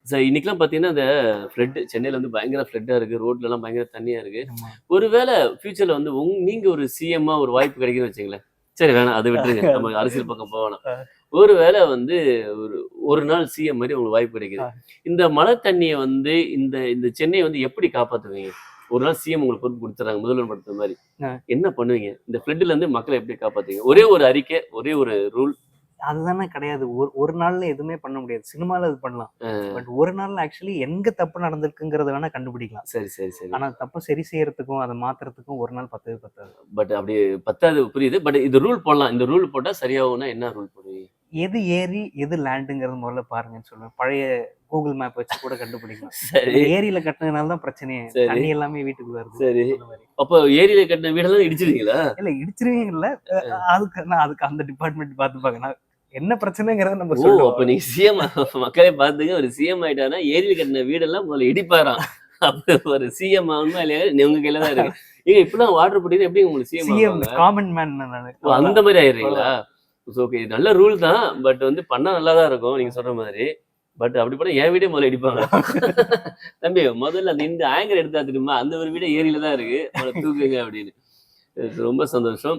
Sir இன்னைக்கெல்லாம் பார்த்தீங்கன்னா, இந்த ஃப்ளட் சென்னையில வந்து பயங்கர ஃப்ளட்டா இருக்கு. ரோட்லலாம் பயங்கர தண்ணியா இருக்கு. ஆமா. ஒருவேள ஃபியூச்சர்ல வந்து நீங்க ஒரு சிஎம்மா ஒரு வாய்ப்பு கிடைக்குதுன்னு வச்சுக்கங்களேன். சரி வேணாம். அத விட்டுருங்க. நம்ம அரசியல் பக்கம் போ வேணாம். அ, ஒரு வேள வந்து ஒரு ஒரு நாள் சிஎம் மாரி உங்களுக்கு வாய்ப்பு கிடைக்குது. அ. இந்த மழை தண்ணிய வந்து இந்த இந்த சென்னைய வந்து எப்படி காப்பாத்துவீங்க? ஒரு நாள் சிஎம் உங்களுக்கு பொறுப்பு குடுத்துறாங்க. முதல்வர் படத்துல மாரி. அ. என்ன பண்ணுவீங்க? இந்த ஃப்ளட்ல இருந்து மக்கள எப்படி காப்பாத்துவீங்க? ஒரே ஒரு அறிக்கை, ஒரே ஒரு ரூல். அதுதானே கிடையாது. ஒரு நாள்ல எதுவுமே பண்ண முடியாது. சினிமால அது பண்ணலாம். அ பட் ஒரு நாள்ல ஆக்சுவலி எங்க தப்பு நடந்திருக்குங்கிறத வேணா கண்டுபிடிக்கலாம். சரி, சரி, சரி. ஆனா தப்ப சரி செய்யறதுக்கும், அத மாத்துறதுக்கும் ஒரு நாள் பத்தவே பத்தாது. பட் அப்படி பத்தாது புரியுது. பட் இது ரூல் போடலாம். இந்த ரூல் போட்டா சரியாகும்னா என்ன ரூல் போடுவீங்க? எது ஏரி, எது லேண்டுங்கிறது முதல்ல பாருங்கன்னு சொல்லுவேன். பழைய கூகுள் மேப் வச்சு கூட கண்டுபிடிக்கலாம். சரி, ஏரியில கட்டுனதுனால தான் பிரச்சனையே. சரி, தண்ணி எல்லாமே வீட்டுக்கு வருது. சரி. அந்த மாரி. அப்போ ஏரியில கட்டின வீடெல்லாம் இடிச்சிருவீங்களா? இல்ல இடிச்சிருவீங்க இல்ல. அதுக்கு அந்த டிபார்ட்மெண்ட் பார்த்துப்பாங்க. என்ன பிரச்சனைங்கிறத நம்ம ஓ! அப்ப சொல்லுவோம். நீங்க சிஎம் மக்களே பார்த்துங்க ஒரு சிஎம் ஆயிட்டாருன்னா, ஏரியில கட்டின வீடெல்லாம் முதல்ல இடிப்பாராம். அப்ப ஒரு சிஎம் ஆகணுமா இல்லையா? உங்க கையில தான் இருக்கு. ஏங்க இப்படிலாம் வாட்டர் போட்டீங்கன்னா எப்படி உங்களுக்கு சிஎம் சிஎம் ஆவாங்க? காமன் மேன் நானு. ஓ! அந்த மாரி ஆயிடுறீங்களா? ஓகே. நல்ல ரூல் தான். பட் வந்து பண்ணா நல்லா தான் இருக்கும். நீங்க சொல்ற மாதிரி. பட் அப்படி பண்ணா என் வீடே முதல்ல இடிப்பாங்க. தம்பி முதல்ல அந்த இந்த ஆங்கர் எடுத்தா தெரியுமா? அந்த ஒரு வீடே ஏரியில தான் இருக்கு. முதல்ல தூக்குங்க அப்படின்னு. ரொம்ப சந்தோஷம்.